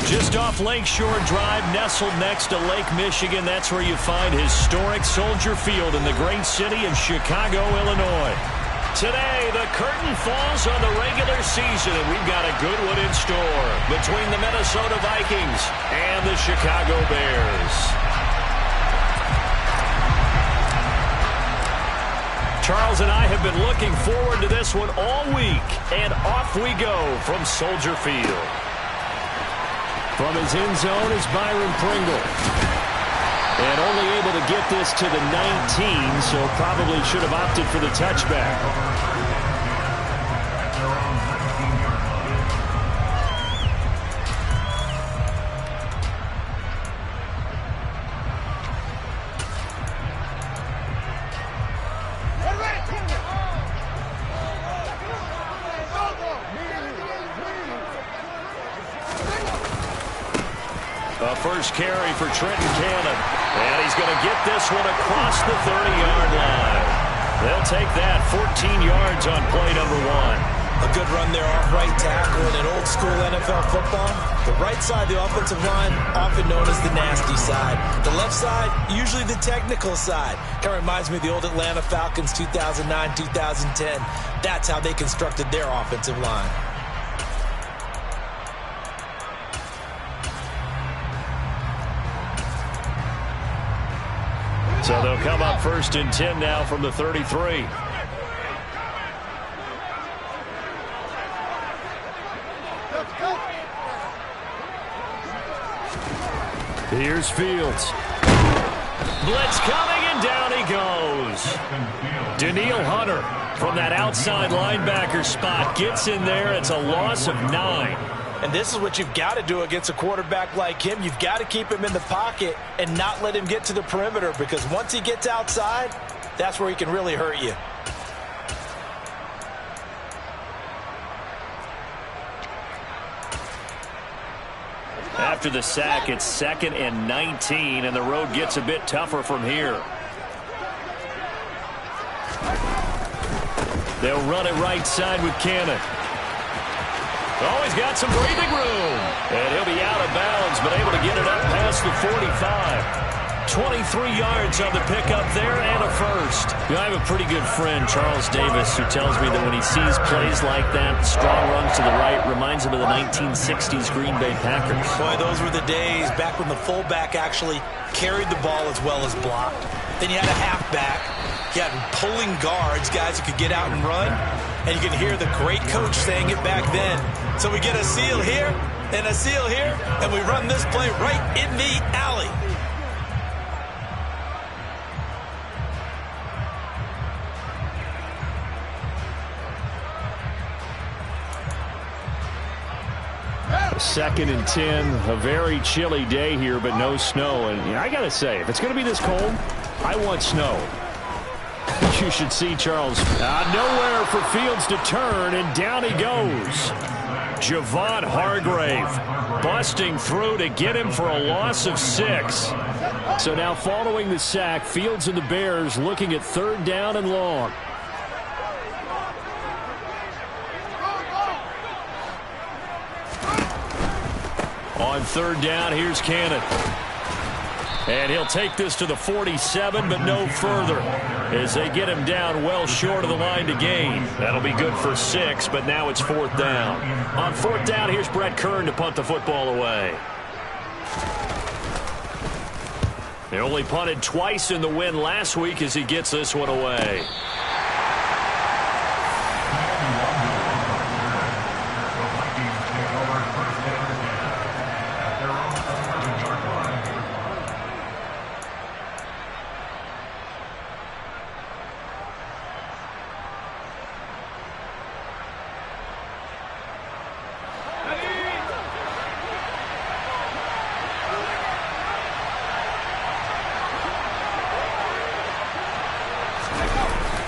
Just off Lakeshore Drive, nestled next to Lake Michigan. That's where you find historic Soldier Field in the great city of Chicago, Illinois. Today, the curtain falls on the regular season, and we've got a good one in store between the Minnesota Vikings and the Chicago Bears. Charles and I have been looking forward to this one all week, and off we go from Soldier Field. From his end zone is Byron Pringle. And only able to get this to the 19, so probably should have opted for the touchback. First carry for Trenton Cannon. And he's going to get this one across the 30-yard line. They'll take that 14 yards on play number 1. A good run there off right tackle in an old-school NFL football. The right side, the offensive line, often known as the nasty side. The left side, usually the technical side. Kind of reminds me of the old Atlanta Falcons 2009-2010. That's how they constructed their offensive line. So they'll come up 1st and 10 now from the 33. Here's Fields. Blitz coming, and down he goes. Daniil Hunter from that outside linebacker spot gets in there. It's a loss of 9. And this is what you've got to do against a quarterback like him. You've got to keep him in the pocket and not let him get to the perimeter, because once he gets outside, that's where he can really hurt you. After the sack, it's 2nd and 19, and the road gets a bit tougher from here. They'll run it right side with Cannon. Oh, he's got some breathing room. And he'll be out of bounds, but able to get it up past the 45. 23 yards on the pickup there and a first. You know, I have a pretty good friend, Charles Davis, who tells me that when he sees plays like that, strong runs to the right, reminds him of the 1960s Green Bay Packers. Boy, those were the days back when the fullback actually carried the ball as well as blocked. Then you had a halfback. You had pulling guards, guys who could get out and run. And you can hear the great coach saying it back then. So we get a seal here and a seal here, and we run this play right in the alley. Second and 10, a very chilly day here, but no snow. And I got to say, if it's going to be this cold, I want snow. You should see Charles. Nowhere for Fields to turn, and down he goes. Javon Hargrave busting through to get him for a loss of 6. So now following the sack, Fields and the Bears looking at 3rd down and long. On 3rd down, here's Cannon. And he'll take this to the 47, but no further, as they get him down well short of the line to gain. That'll be good for 6, but now it's 4th down. On 4th down, here's Brett Kern to punt the football away. They only punted twice in the win last week as he gets this one away.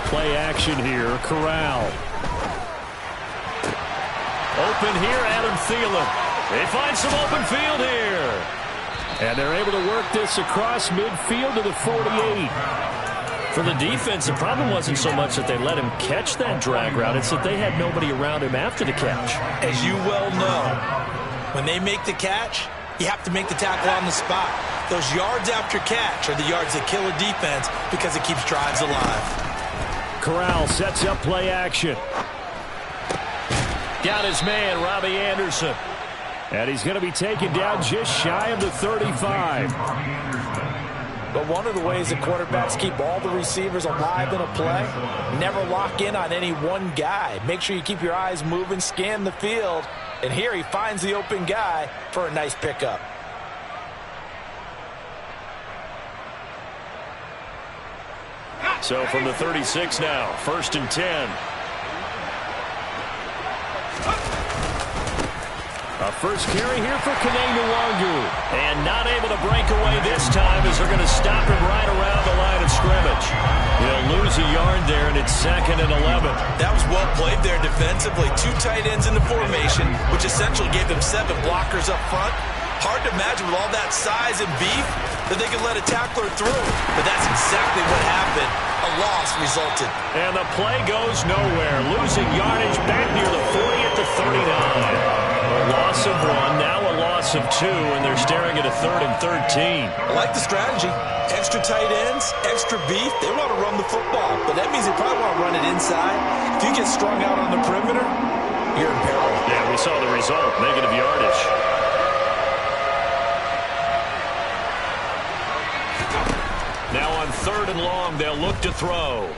Play action here. Corral. Open here, Adam Thielen. They find some open field here. And they're able to work this across midfield to the 48. For the defense, the problem wasn't so much that they let him catch that drag route. It's that they had nobody around him after the catch. As you well know, When they make the catch, you have to make the tackle on the spot. Those yards after catch are the yards that kill a defense because it keeps drives alive. Corral sets up play action. Got his man, Robbie Anderson. And he's going to be taken down just shy of the 35. But one of the ways that quarterbacks keep all the receivers alive in a play, never lock in on any one guy. Make sure you keep your eyes moving, scan the field. And here he finds the open guy for a nice pickup. So from the 36 now, 1st and 10. A first carry here for Kanenu Wangu. And not able to break away this time as they're going to stop him right around the line of scrimmage. He'll lose a yard there, and it's 2nd and 11. That was well played there defensively. 2 tight ends in the formation, which essentially gave them 7 blockers up front. Hard to imagine with all that size and beef that they could let a tackler through. But that's exactly what happened. A loss resulted. And the play goes nowhere. Losing yardage back near the 40 at the 39. A loss of 1, now a loss of 2, and they're staring at a 3rd and 13. I like the strategy. Extra tight ends, extra beef. They want to run the football, but that means they probably want to run it inside. If you get strung out on the perimeter, you're in peril. Yeah, we saw the result, negative yardage. Now on 3rd and long, they'll look to throw.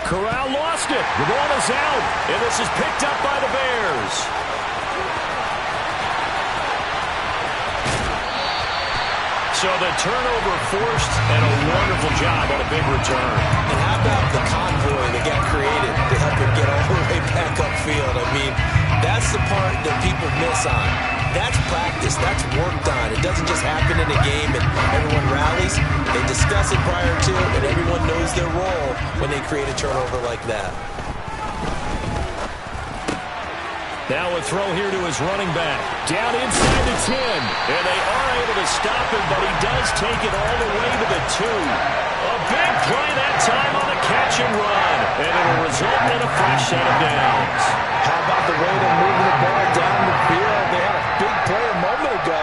Corral lost it. The ball is out, and this is picked up by the Bears. So the turnover forced, and a wonderful job on a big return. And how about the convoy that got created to help him get all the way back upfield? I mean, that's the part that people miss on. That's practice. That's worked on. It doesn't just happen in a game and everyone rallies. They discuss it prior to, and everyone knows their role when they create a turnover like that. Now a throw here to his running back. Down inside the 10. And they are able to stop him, but he does take it all the way to the 2. A big play that time on a catch and run. And it'll result in a fresh set of downs. How about the way they're moving the ball down the field? They had a big play a moment ago.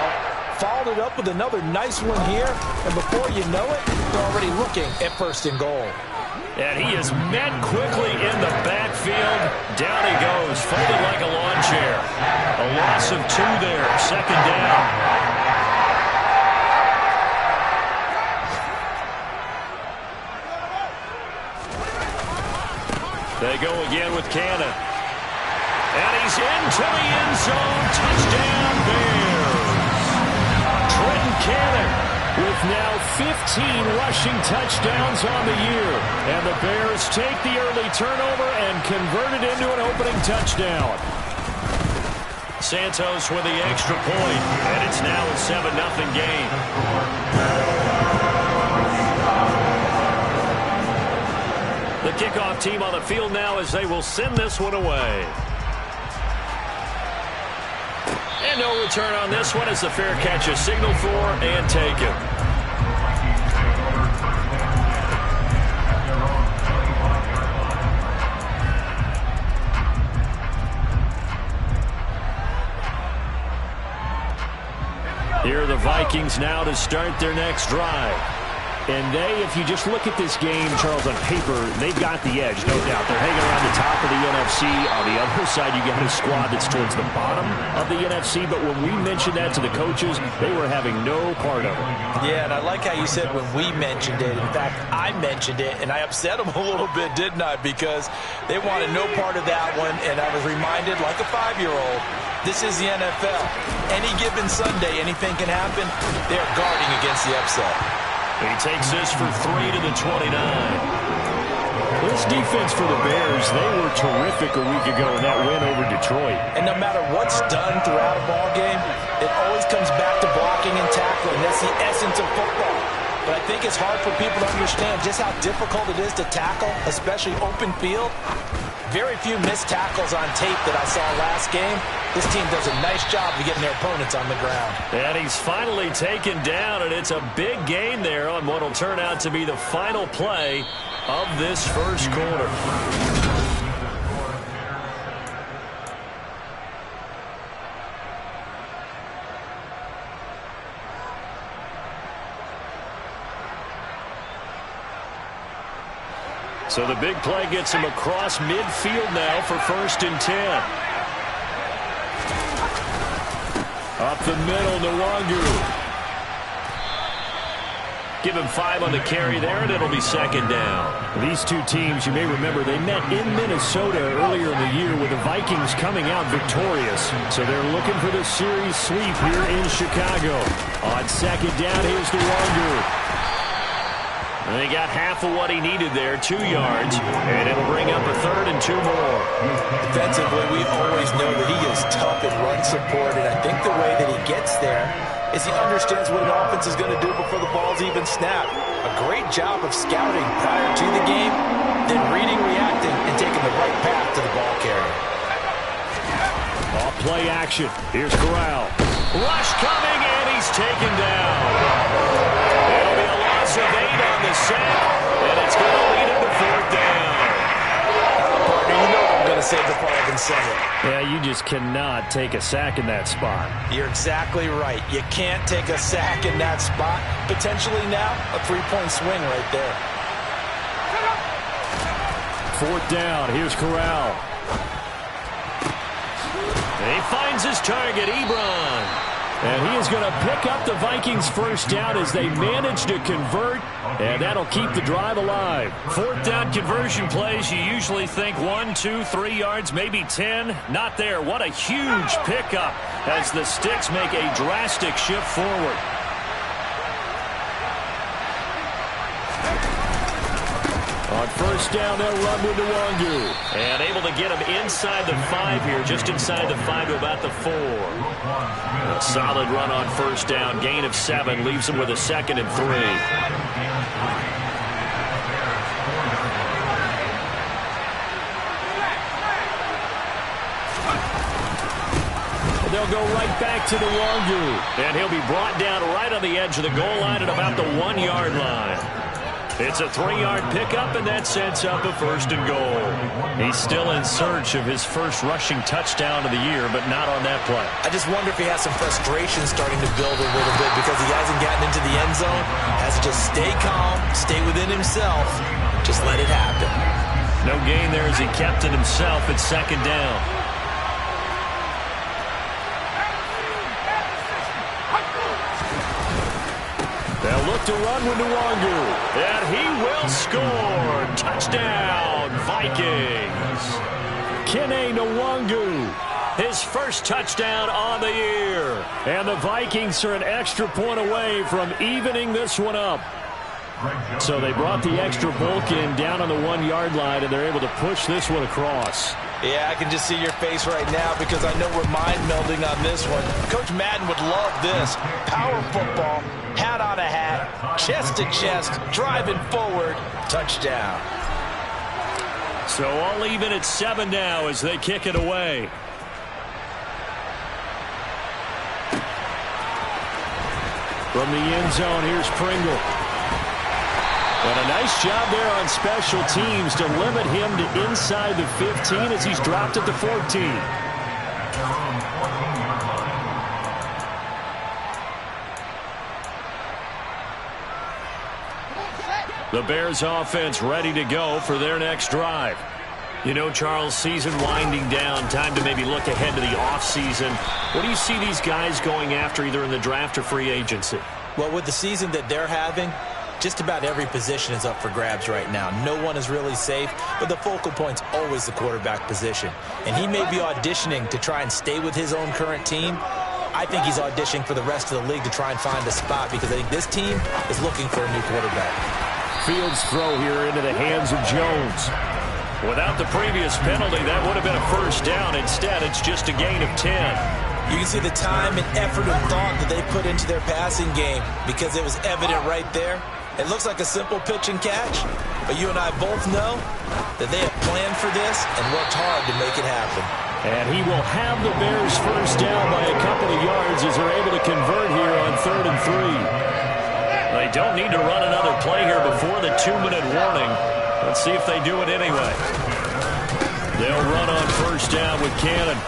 Followed it up with another nice one here. And before you know it, they're already looking at 1st and goal. And he is met quickly in the backfield. Down he goes, folded like a lawn chair. A loss of 2 there, 2nd down. They go again with Cannon. And he's into the end zone. Touchdown, Bears. Trenton Cannon with now 15 rushing touchdowns on the year. And the Bears take the early turnover and convert it into an opening touchdown. Santos with the extra point, and it's now a 7-0 game. The kickoff team on the field now as they will send this one away. And no return on this one as the fair catch is signaled for and taken. Here are the Vikings now to start their next drive. And they, if you just look at this game, Charles, on paper, they've got the edge, no doubt. They're hanging around the top of the NFC. On the other side, you got a squad that's towards the bottom of the NFC. But when we mentioned that to the coaches, they were having no part of it. Yeah, and I like how you said when we mentioned it. In fact, I mentioned it, and I upset them a little bit, didn't I? Because they wanted no part of that one, and I was reminded, like a 5-year-old, this is the NFL. Any given Sunday, anything can happen. They're guarding against the upset. He takes this for 3 to the 29. This defense for the Bears, they were terrific a week ago in that win over Detroit. And no matter what's done throughout a ball game, it always comes back to blocking and tackling. That's the essence of football. But I think it's hard for people to understand just how difficult it is to tackle, especially open field. Very few missed tackles on tape that I saw last game. This team does a nice job of getting their opponents on the ground. And he's finally taken down, and it's a big gain there on what will turn out to be the final play of this first quarter. So the big play gets him across midfield now for 1st and 10. Up the middle, Nwangu. Give him 5 on the carry there, and it'll be 2nd down. These two teams, you may remember, they met in Minnesota earlier in the year with the Vikings coming out victorious. So they're looking for the series sweep here in Chicago. On 2nd down, here's Nwangu. And they got half of what he needed there, 2 yards, and it'll bring up a 3rd and 2 more. Defensively, we always know that he is tough in run support, and I think the way that he gets there is he understands what an offense is going to do before the ball's even snapped. A great job of scouting prior to the game, then reading, reacting, and taking the right path to the ball carrier. Off play action. Here's Corral. Rush coming, and he's taken down. It'll be a loss of 8 on the sack, and it's going to lead him to 4th down. Partner, you know I'm going to say before I even say it. Yeah, you just cannot take a sack in that spot. You're exactly right. You can't take a sack in that spot. Potentially now, a 3-point swing right there. 4th down. Here's Corral. And he finds his target, Ebron. And he is going to pick up the Vikings' 1st down as they manage to convert, and that'll keep the drive alive. 4th down conversion plays, you usually think 1, 2, 3 yards, maybe 10. Not there. What a huge pickup as the Sticks make a drastic shift forward. On 1st down, they'll run with Nwangu. And able to get him inside the 5 here, just inside the 5 to about the 4. A solid run on 1st down. Gain of 7 leaves him with a 2nd and 3. They'll go right back to Nwangu. And he'll be brought down right on the edge of the goal line at about the 1-yard line. It's a 3-yard pickup, and that sets up a 1st and goal. He's still in search of his first rushing touchdown of the year, but not on that play. I just wonder if he has some frustration starting to build a little bit because he hasn't gotten into the end zone. Has to just stay calm, stay within himself, just let it happen. No gain there as he kept it himself at 2nd down. They'll look to run with Nwangu, and he will score. Touchdown, Vikings. Kene Nwangu, his first touchdown on the year. And the Vikings are an extra point away from evening this one up. So they brought the extra bulk in down on the 1-yard line, and they're able to push this one across. Yeah, I can just see your face right now because I know we're mind melding on this one. Coach Madden would love this. Power football, hat on a hat, chest to chest, driving forward, touchdown. So all even at 7 now as they kick it away. From the end zone, here's Pringle. And a nice job there on special teams to limit him to inside the 15 as he's dropped at the 14. The Bears offense ready to go for their next drive. You know, Charles, season winding down, time to maybe look ahead to the offseason. What do you see these guys going after either in the draft or free agency? Well, with the season that they're having, just about every position is up for grabs right now. No one is really safe, but the focal point's always the quarterback position. And he may be auditioning to try and stay with his own current team. I think he's auditioning for the rest of the league to try and find a spot because I think this team is looking for a new quarterback. Fields throw here into the hands of Jones. Without the previous penalty, that would have been a 1st down. Instead, it's just a gain of 10. You can see the time and effort and thought that they put into their passing game because it was evident right there. It looks like a simple pitch and catch, but you and I both know that they have planned for this and worked hard to make it happen. And he will have the Bears 1st down by a couple of yards as they're able to convert here on 3rd and 3. They don't need to run another play here before the 2-minute warning. Let's see if they do it anyway. They'll run on 1st down with Cannon.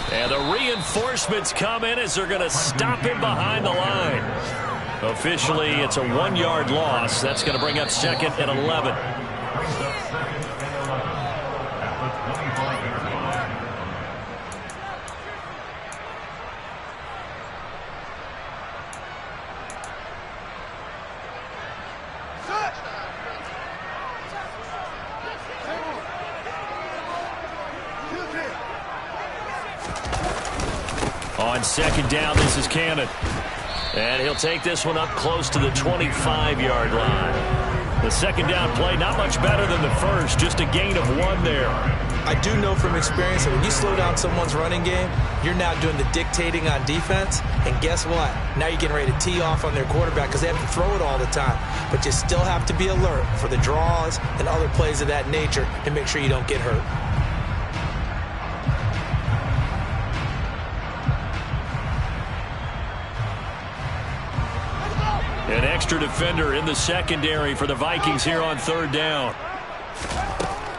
And the reinforcements come in as they're going to stop him behind the line. Officially, it's a 1-yard loss. That's going to bring up 2nd and 11. On second down, this is Cannon. And he'll take this one up close to the 25-yard line. The second down play, not much better than the first, just a gain of 1 there. I do know from experience that when you slow down someone's running game, you're now doing the dictating on defense. And guess what? Now you're getting ready to tee off on their quarterback because they have to throw it all the time. But you still have to be alert for the draws and other plays of that nature to make sure you don't get hurt. An extra defender in the secondary for the Vikings here on third down.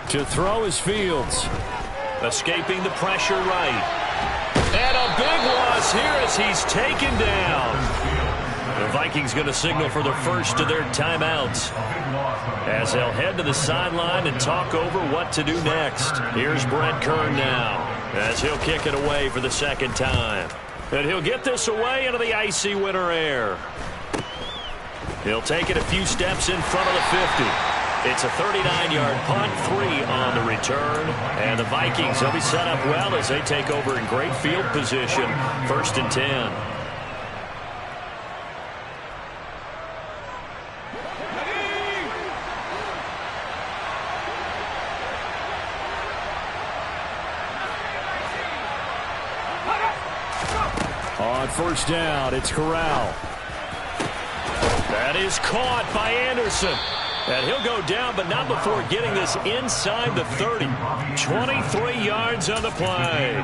To throw is Fields. Escaping the pressure right. And a big loss here as he's taken down. The Vikings going to signal for the first of their timeouts, as they'll head to the sideline and talk over what to do next. Here's Brent Kern now, as he'll kick it away for the second time. And he'll get this away into the icy winter air. He'll take it a few steps in front of the 50. It's a 39-yard punt, 3 on the return. And the Vikings, they'll be set up well as they take over in great field position. 1st and 10. On first down, it's Corral. That is caught by Anderson. And he'll go down, but not before getting this inside the 30. 23 yards on the play.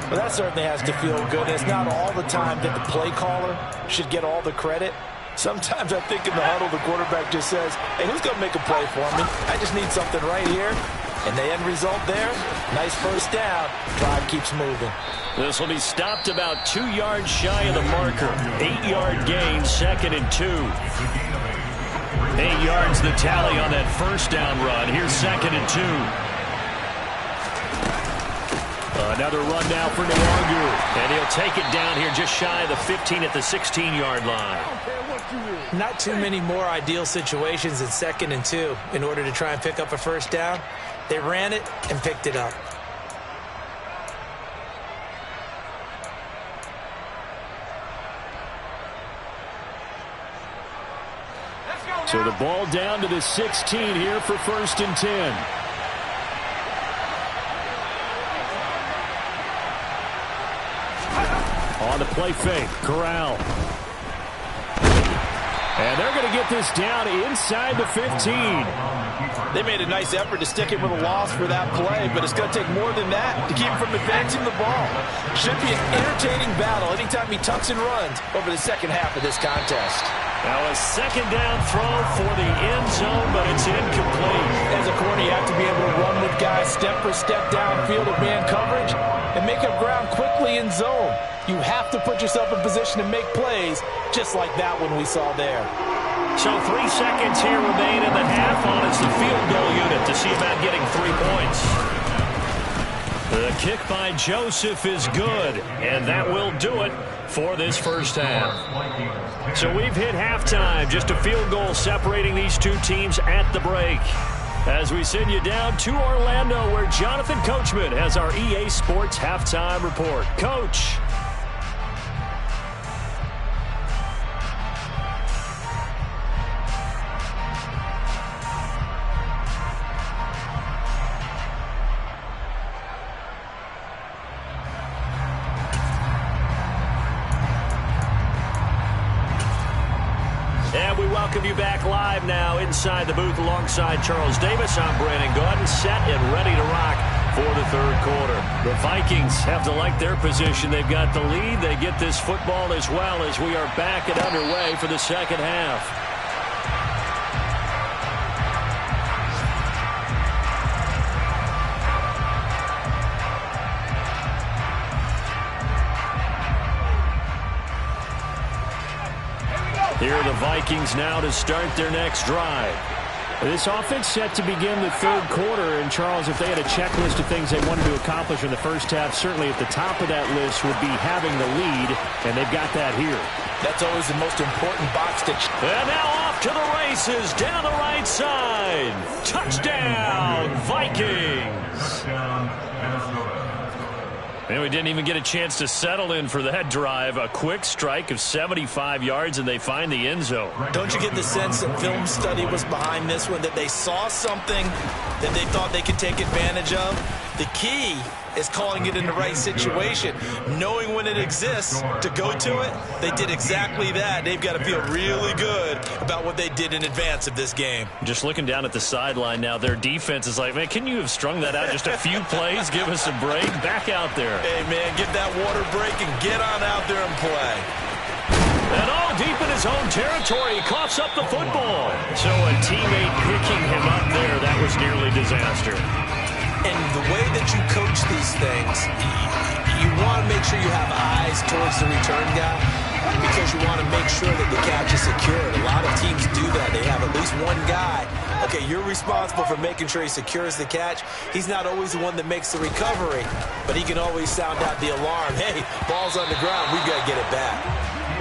Well, that certainly has to feel good. It's not all the time that the play caller should get all the credit. Sometimes I think in the huddle, the quarterback just says, hey, who's going to make a play for me? I just need something right here. And the end result there, nice first down. Drive keeps moving. This will be stopped about 2 yards shy of the marker. 8-yard gain, 2nd and 2. 8 yards the tally on that first down run. Here's 2nd and 2. Another run now for Nwangu. And he'll take it down here just shy of the 15 at the 16-yard line. Not too many more ideal situations in 2nd and 2 in order to try and pick up a first down. They ran it and picked it up. So the ball down to the 16 here for 1st and 10. On the play fake, Corral. And they're going to get this down inside the 15. They made a nice effort to stick him with a loss for that play, but it's going to take more than that to keep him from advancing the ball. Should be an entertaining battle anytime he tucks and runs over the second half of this contest. Now a second down throw for the end zone, but it's incomplete. As a corner, you have to be able to run with guys step for step downfield of man coverage and make up ground quickly in zone. You have to put yourself in position to make plays, just like that one we saw there. So 3 seconds here remain in the half on as the field goal unit to see about getting 3 points. The kick by Joseph is good, and that will do it for this first half. So we've hit halftime, just a field goal separating these two teams at the break. As we send you down to Orlando, where Jonathan Coachman has our EA Sports halftime report. Coach. Welcome you back live now inside the booth alongside Charles Davis. I'm Brandon Gaudin, set and ready to rock for the third quarter. The Vikings have to like their position. They've got the lead. They get this football as well as we are back and underway for the second half. Here are the Vikings now to start their next drive. This offense set to begin the third quarter. And, Charles, if they had a checklist of things they wanted to accomplish in the first half, certainly at the top of that list would be having the lead, and they've got that here. That's always the most important box to check. And now off to the races down the right side. Touchdown, Vikings. And we didn't even get a chance to settle in for that drive. A quick strike of 75 yards, and they find the end zone. Don't you get the sense that film study was behind this one, that they saw something that they thought they could take advantage of? The key is calling it in the right situation, knowing when it exists to go to it. They did exactly that. They've got to feel really good about what they did in advance of this game. Just looking down at the sideline now, their defense is like, man, can you have strung that out just a few plays? Give us a break. Back out there. Hey, man, get that water break and get on out there and play. And all deep in his own territory, he coughs up the football. So a teammate picking him up there, that was nearly disaster. And the way that you coach these things, you want to make sure you have eyes towards the return guy because you want to make sure that the catch is secured. A lot of teams do that. They have at least one guy. Okay, you're responsible for making sure he secures the catch. He's not always the one that makes the recovery, but he can always sound out the alarm. Hey, ball's on the ground. We've got to get it back.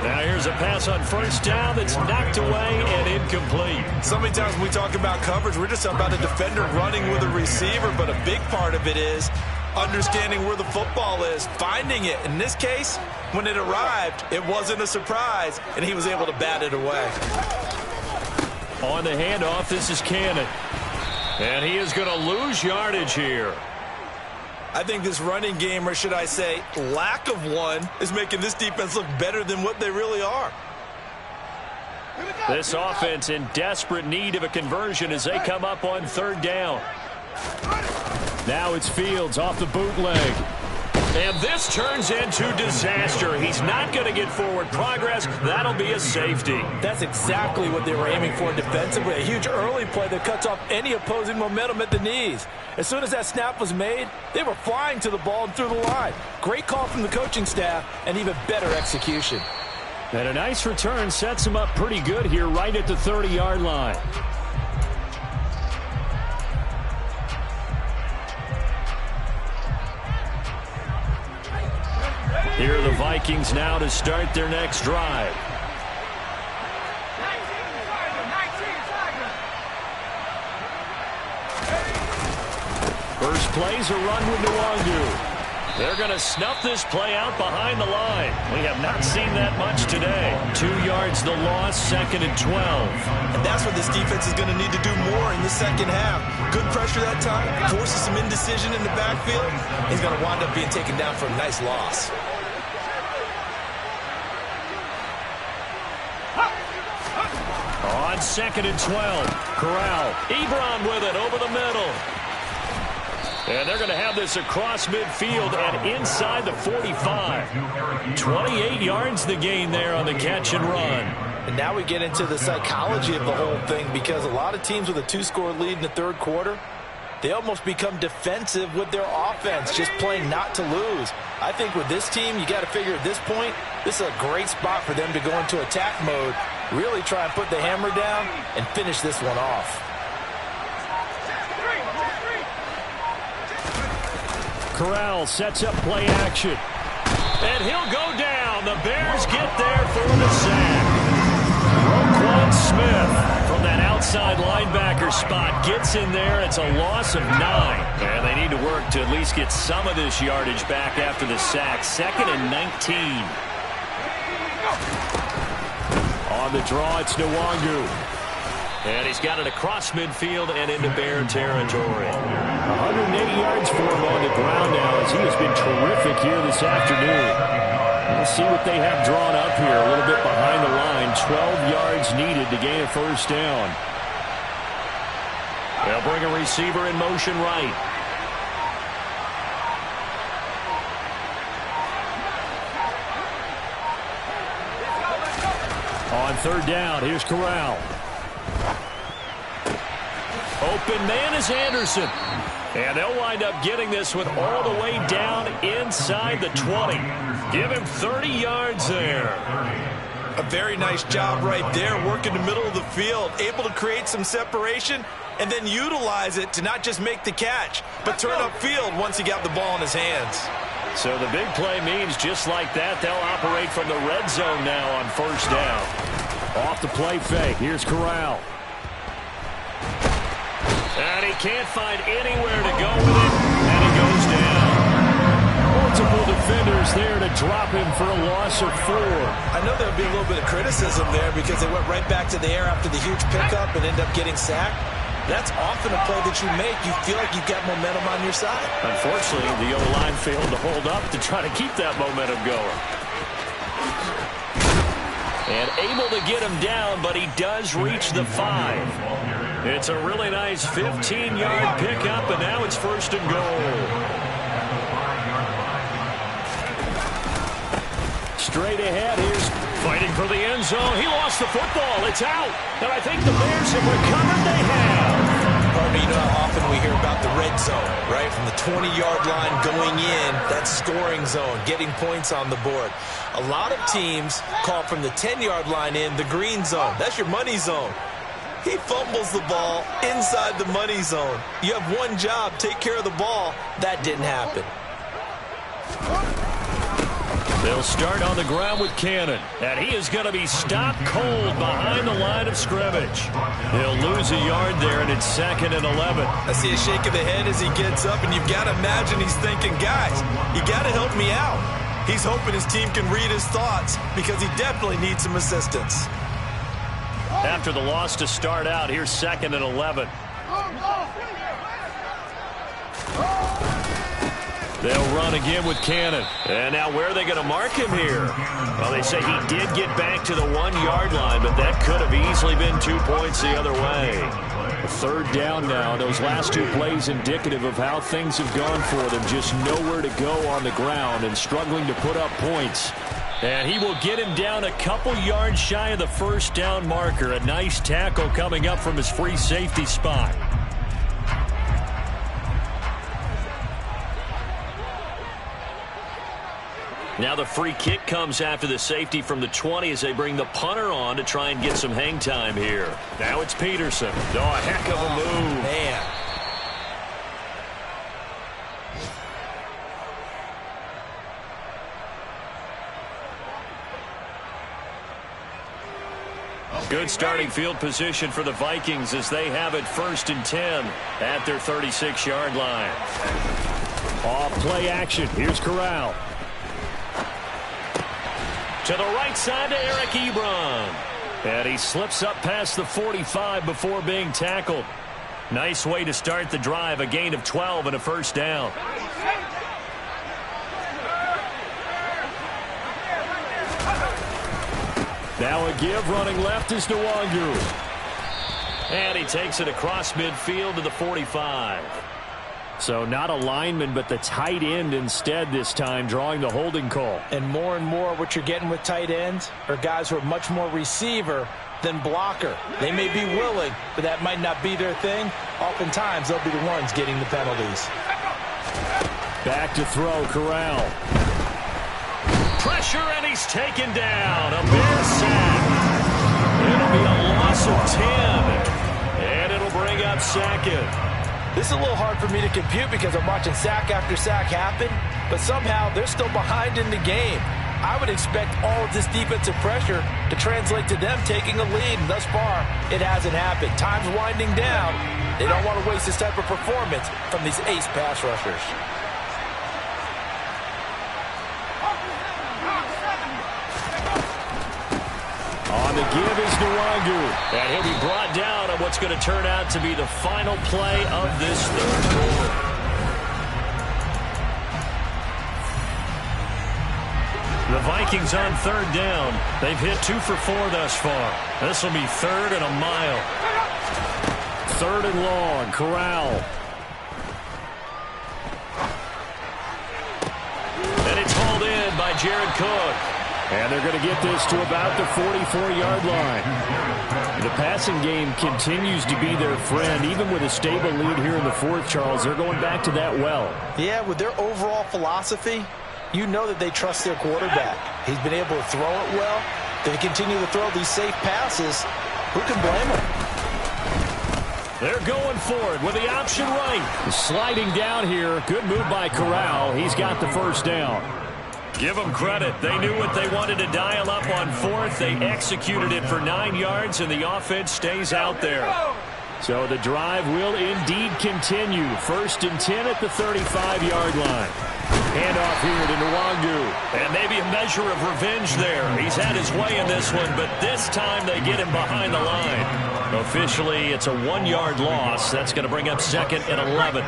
Now here's a pass on first down that's knocked away and incomplete. So many times when we talk about coverage, we're just about a defender running with a receiver, but a big part of it is understanding where the football is, finding it. In this case, when it arrived, it wasn't a surprise, and he was able to bat it away. On the handoff, this is Cannon. And he is going to lose yardage here. I think this running game, or should I say lack of one, is making this defense look better than what they really are. This offense in desperate need of a conversion as they come up on third down. Now it's Fields off the bootleg. And this turns into disaster. He's not going to get forward progress. That'll be a safety. That's exactly what they were aiming for defensively. A huge early play that cuts off any opposing momentum at the knees. As soon as that snap was made, they were flying to the ball and through the line. Great call from the coaching staff and even better execution. And a nice return sets him up pretty good here right at the 30-yard line. Here are the Vikings now to start their next drive. First play's a run with Nwangu. They're going to snuff this play out behind the line. We have not seen that much today. 2 yards the loss, 2nd and 12. And that's what this defense is going to need to do more in the second half. Good pressure that time, forces some indecision in the backfield. He's going to wind up being taken down for a nice loss. On 2nd and 12, Corral. Ebron with it over the middle. And they're going to have this across midfield and inside the 45. 28 yards the gain there on the catch and run. And now we get into the psychology of the whole thing because a lot of teams with a 2-score lead in the third quarter, they almost become defensive with their offense, just playing not to lose. I think with this team, you got to figure at this point, this is a great spot for them to go into attack mode, really try and put the hammer down and finish this one off. Corral sets up play action. And he'll go down. The Bears get there for the sack. Roquan Smith from that outside linebacker spot gets in there. It's a loss of 9. And they need to work to at least get some of this yardage back after the sack. 2nd and 19. On the draw, it's Nwangu. And he's got it across midfield and into Bear territory. 180 yards for him on the ground now as he has been terrific here this afternoon. We'll see what they have drawn up here. A little bit behind the line. 12 yards needed to gain a first down. They'll bring a receiver in motion right. On third down, here's Corral. Open man is Anderson. And they'll wind up getting this one all the way down inside the 20. Give him 30 yards there. A very nice job right there, working the middle of the field, able to create some separation, and then utilize it to not just make the catch, but turn upfield once he got the ball in his hands. So the big play means just like that, they'll operate from the red zone now on first down. Off the play fake, here's Corral. And he can't find anywhere to go with it, and he goes down. Multiple defenders there to drop him for a loss of 4. I know there'll be a little bit of criticism there because they went right back to the air after the huge pickup and ended up getting sacked. That's often a play that you make. You feel like you've got momentum on your side. Unfortunately, the O-line failed to hold up to try to keep that momentum going. And able to get him down, but he does reach the 5. It's a really nice 15-yard pickup, and now it's first and goal. Straight ahead, here's fighting for the end zone. He lost the football. It's out. And I think the Bears have recovered. They have. You know how often we hear about the red zone, right? From the 20-yard line going in, that scoring zone, getting points on the board. A lot of teams call from the 10-yard line in the green zone. That's your money zone. He fumbles the ball inside the money zone. You have one job, take care of the ball. That didn't happen. They'll start on the ground with Cannon, and he is going to be stopped cold behind the line of scrimmage. He'll lose a yard there, and it's 2nd and 11. I see a shake of the head as he gets up, and you've got to imagine he's thinking, guys, you got to help me out. He's hoping his team can read his thoughts because he definitely needs some assistance. After the loss to start out, here's 2nd and 11. They'll run again with Cannon. And now where are they going to mark him here? Well, they say he did get back to the 1-yard line, but that could have easily been 2 points the other way. 3rd down now. Those last 2 plays indicative of how things have gone for them. Just nowhere to go on the ground and struggling to put up points. And he will get him down a couple yards shy of the first down marker. A nice tackle coming up from his free safety spot. Now the free kick comes after the safety from the 20 as they bring the punter on to try and get some hang time here. Now it's Peterson. Oh, a heck of a move. Man. Good starting field position for the Vikings as they have it 1st and 10 at their 36-yard line. Off play action. Here's Corral. To the right side to Eric Ebron. And he slips up past the 45 before being tackled. Nice way to start the drive. A gain of 12 and a first down. Now a give running left is Nwangu. And he takes it across midfield to the 45. So not a lineman, but the tight end instead this time, drawing the holding call. And more what you're getting with tight ends are guys who are much more receiver than blocker. They may be willing, but that might not be their thing. Oftentimes, they'll be the ones getting the penalties. Back to throw, Corral. Pressure, and he's taken down. A Bear sack. It'll be a loss of 10. And it'll bring up 2nd. This is a little hard for me to compute because I'm watching sack after sack happen, but somehow they're still behind in the game. I would expect all of this defensive pressure to translate to them taking a lead, and thus far, it hasn't happened. Time's winding down. They don't want to waste this type of performance from these ace pass rushers. On the give is Nwangu. And he'll be brought down on what's going to turn out to be the final play of this 3rd quarter. The Vikings on 3rd down. They've hit 2 for 4 thus far. This will be 3rd and a mile. 3rd and long. Corral. And it's hauled in by Jared Cook. And they're going to get this to about the 44-yard line. The passing game continues to be their friend. Even with a stable lead here in the 4th, Charles, they're going back to that well. Yeah, with their overall philosophy, you know that they trust their quarterback. He's been able to throw it well. They continue to throw these safe passes. Who can blame them? They're going for it with the option right. Sliding down here. Good move by Corral. He's got the first down. Give them credit. They knew what they wanted to dial up on fourth. They executed it for 9 yards, and the offense stays out there. So the drive will indeed continue. 1st and 10 at the 35-yard line. Handoff here to Nwangu. And maybe a measure of revenge there. He's had his way in this one, but this time they get him behind the line. Officially, it's a 1-yard loss. That's going to bring up 2nd and 11.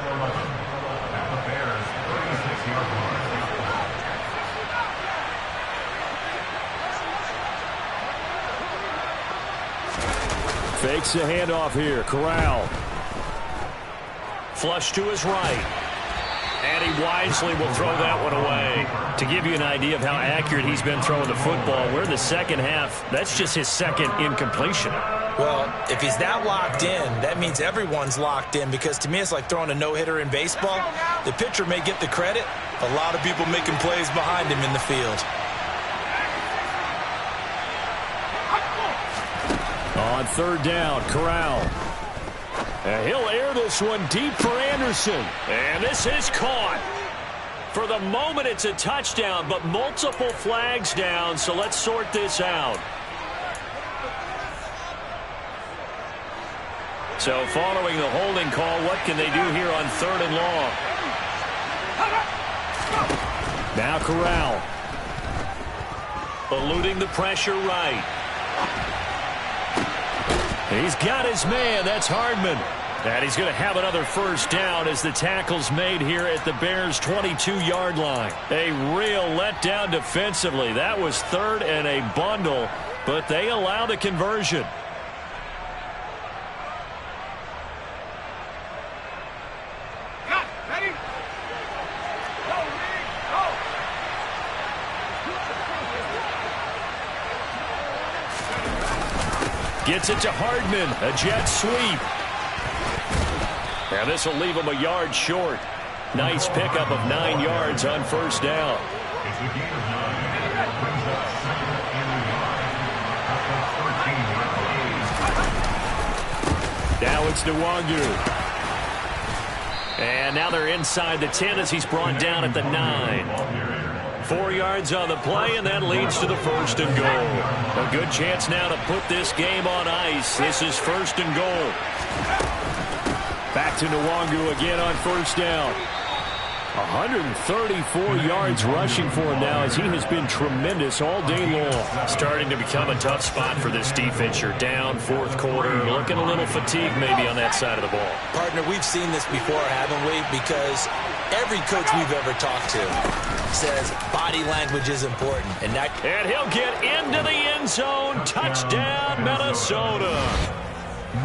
Fakes the handoff here. Corral. Flush to his right. And he wisely will throw that one away. To give you an idea of how accurate he's been throwing the football, we're in the second half. That's just his 2nd incompletion. Well, if he's that locked in, that means everyone's locked in, because to me it's like throwing a no-hitter in baseball. The pitcher may get the credit. A lot of people making plays behind him in the field. On 3rd down, Corral. And he'll air this one deep for Anderson. And this is caught. For the moment, it's a touchdown, but multiple flags down, so let's sort this out. So following the holding call, what can they do here on 3rd and long? Now Corral. Eluding the pressure right. He's got his man. That's Hardman. And he's going to have another first down as the tackle's made here at the Bears' 22-yard line. A real letdown defensively. That was 3rd and a bundle, but they allow the conversion. Gets it to Hardman. A jet sweep. And this will leave him a yard short. Nice pickup of 9 yards on 1st down. Now it's Nwangu. And now they're inside the 10 as he's brought down at the 9. 4 yards on the play, and that leads to the 1st and goal. A good chance now to put this game on ice. This is 1st and goal. Back to Nwangu again on 1st down. 134 yards rushing for him now as he has been tremendous all day long. Starting to become a tough spot for this defense. You're down 4th quarter. Looking a little fatigued maybe on that side of the ball. Partner, we've seen this before, haven't we? Because every coach we've ever talked to says body language is important. And he'll get into the end zone. Touchdown, Minnesota.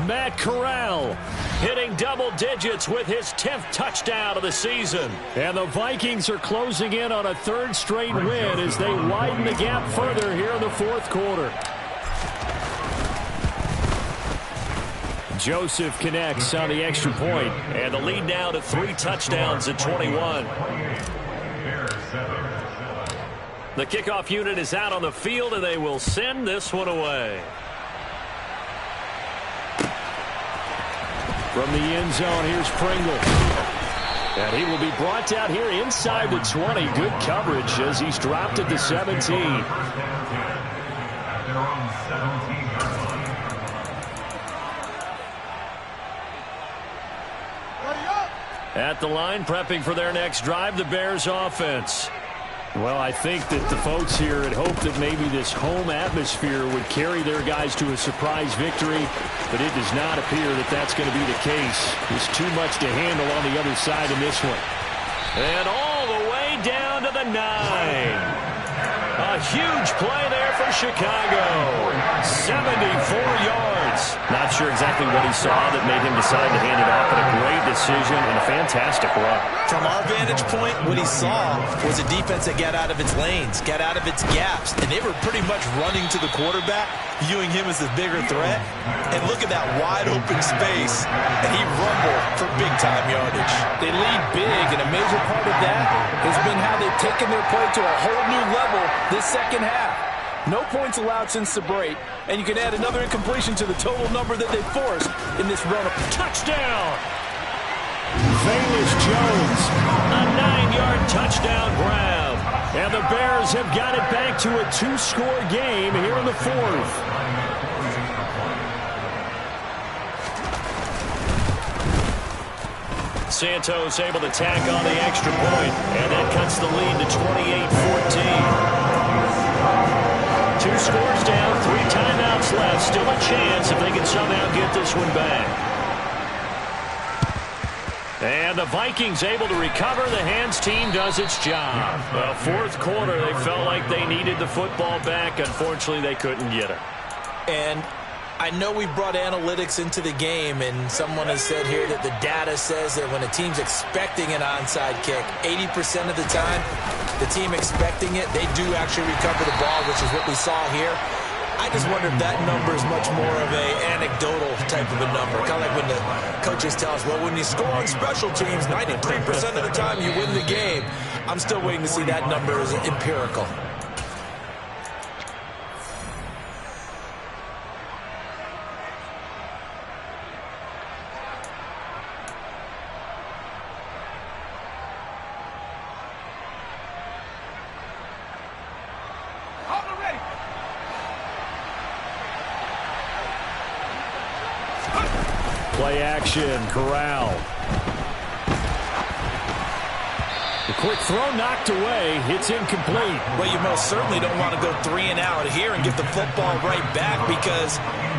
Matt Corral hitting double digits with his 10th touchdown of the season. And the Vikings are closing in on a 3rd straight win as they widen the gap further here in the 4th quarter. Joseph connects on the extra point, and the lead now to 3 touchdowns at 21. The kickoff unit is out on the field, and they will send this one away. From the end zone, here's Pringle. And he will be brought down here inside the 20. Good coverage as he's dropped at the 17. At the line, prepping for their next drive, the Bears offense. Well, I think that the folks here had hoped that maybe this home atmosphere would carry their guys to a surprise victory, but it does not appear that that's going to be the case. There's too much to handle on the other side in this one. And all the way down to the 9. A huge play there for Chicago. 74 yards. Not sure exactly what he saw that made him decide to hand it off, but a great decision and a fantastic run. From our vantage point, what he saw was a defense that got out of its lanes, got out of its gaps, and they were pretty much running to the quarterback, viewing him as the bigger threat. And look at that wide open space, and he rumbled for big-time yardage. They lead big, and a major part of that has been how they've taken their play to a whole new level this second half. No points allowed since the break, and you can add another incompletion to the total number that they forced in this run. Touchdown! Velus Jones, a 9-yard touchdown grab. And the Bears have got it back to a 2-score game here in the fourth. Santos able to tack on the extra point, and that cuts the lead to 28-14. 2 scores down, 3 timeouts left. Still a chance if they can somehow get this one back. And the Vikings able to recover. The hands team does its job. Well, fourth quarter, they felt like they needed the football back. Unfortunately, they couldn't get it. And I know we brought analytics into the game, and someone has said here that the data says that when a team's expecting an onside kick, 80% of the time, the team expecting it, they do actually recover the ball, which is what we saw here. I just wonder if that number is much more of a anecdotal type of a number. Kind of like when the coaches tell us, well, when you score on special teams, 93% of the time you win the game. I'm still waiting to see that number as empirical. Play action, Corral. The quick throw knocked away. It's incomplete. Well, you most certainly don't want to go 3 and out here and get the football right back, because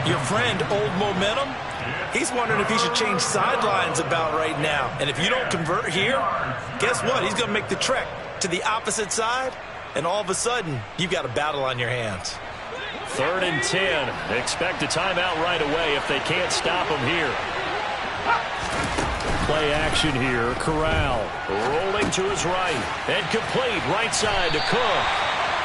your friend, Old Momentum, he's wondering if he should change sidelines about right now. And if you don't convert here, guess what? He's going to make the trek to the opposite side, and all of a sudden, you've got a battle on your hands. 3rd and 10. Expect a timeout right away if they can't stop him here. Play action here. Corral rolling to his right. And complete right side to Cook.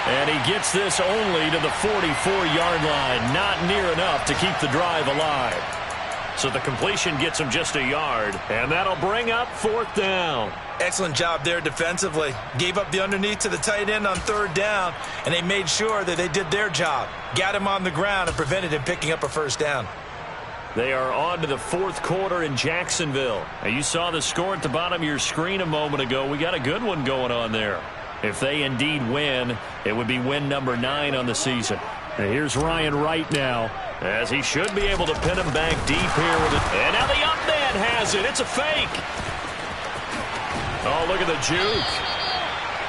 And he gets this only to the 44-yard line. Not near enough to keep the drive alive. So the completion gets him just a yard. And that'll bring up 4th down. Excellent job there defensively. Gave up the underneath to the tight end on 3rd down, and they made sure that they did their job. Got him on the ground and prevented him picking up a 1st down. They are on to the 4th quarter in Jacksonville. Now, you saw the score at the bottom of your screen a moment ago. We got a good one going on there. If they indeed win, it would be win number 9 on the season. Now, here's Ryan Wright now, as he should be able to pin him back deep here with it. And now the up man has it. It's a fake. Oh, look at the juke.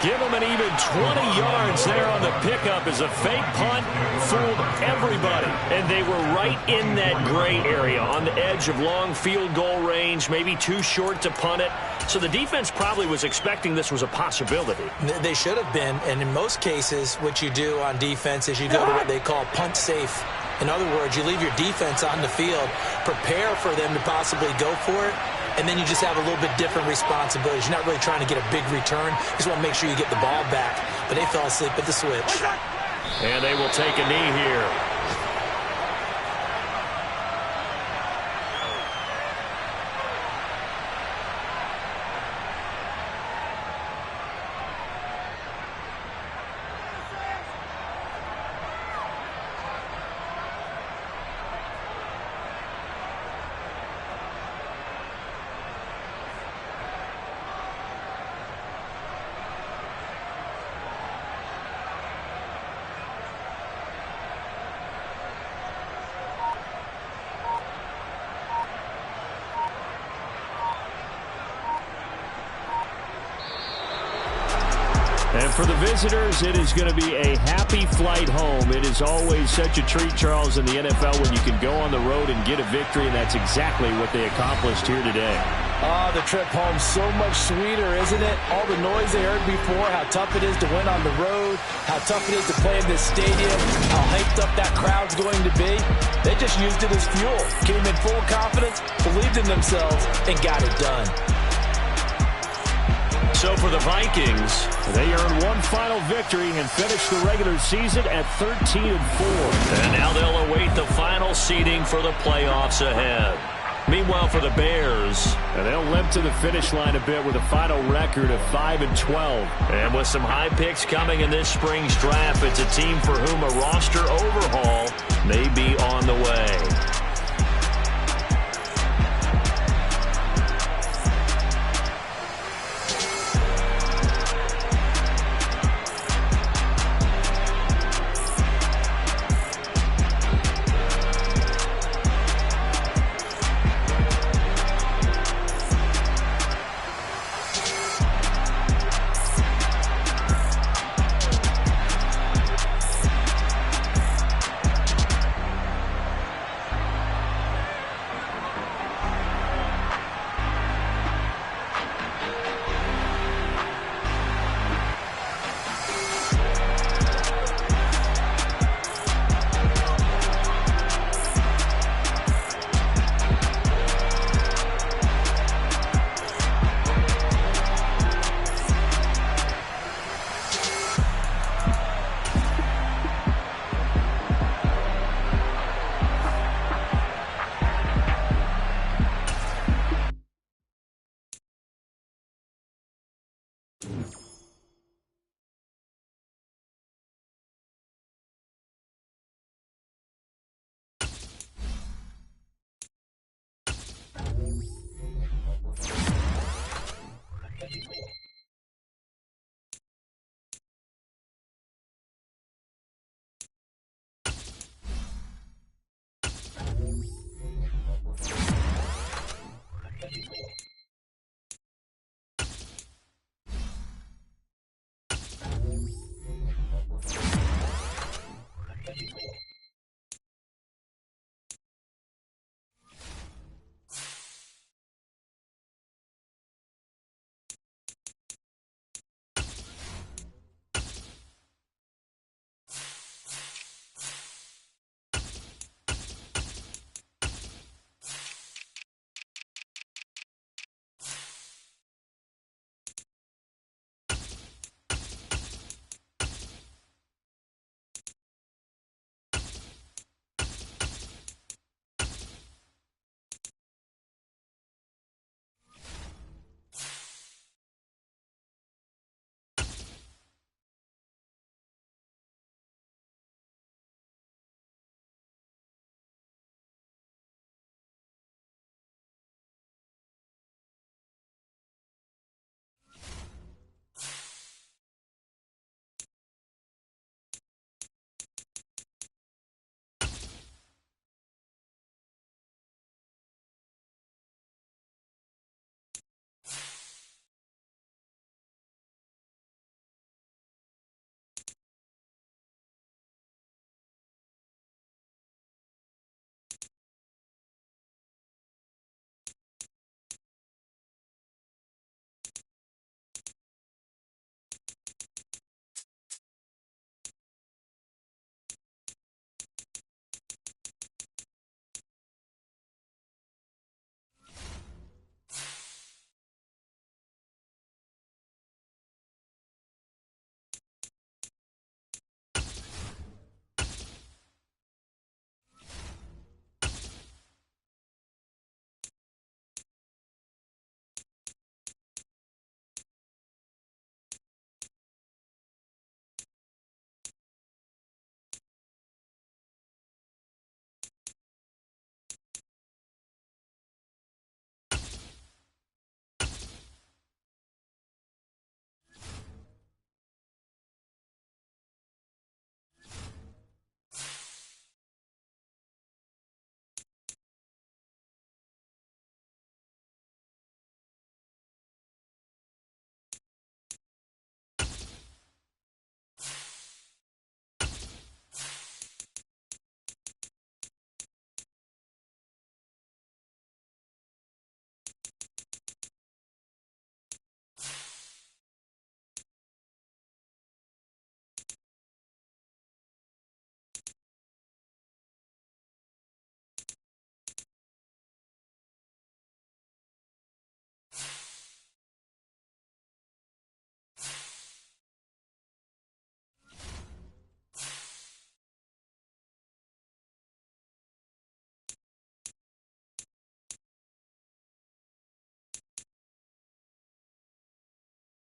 Give him an even 20 yards there on the pickup as a fake punt fooled everybody. And they were right in that gray area on the edge of long field goal range, maybe too short to punt it. So the defense probably was expecting this was a possibility. They should have been, and in most cases, what you do on defense is you go to what they call punt safe. In other words, you leave your defense on the field, prepare for them to possibly go for it, and then you just have a little bit different responsibilities. You're not really trying to get a big return. You just want to make sure you get the ball back. But they fell asleep at the switch. And they will take a knee here. And for the visitors, it is going to be a happy flight home. It is always such a treat, Charles, in the NFL when you can go on the road and get a victory, and that's exactly what they accomplished here today. Oh, the trip home so much sweeter, isn't it? All the noise they heard before, how tough it is to win on the road, how tough it is to play in this stadium, how hyped up that crowd's going to be. They just used it as fuel, came in full confidence, believed in themselves, and got it done. So for the Vikings, they earned one final victory and finished the regular season at 13-4. And now they'll await the final seeding for the playoffs ahead. Meanwhile, for the Bears, and they'll limp to the finish line a bit with a final record of 5-12. And with some high picks coming in this spring's draft, it's a team for whom a roster overhaul may be on the way.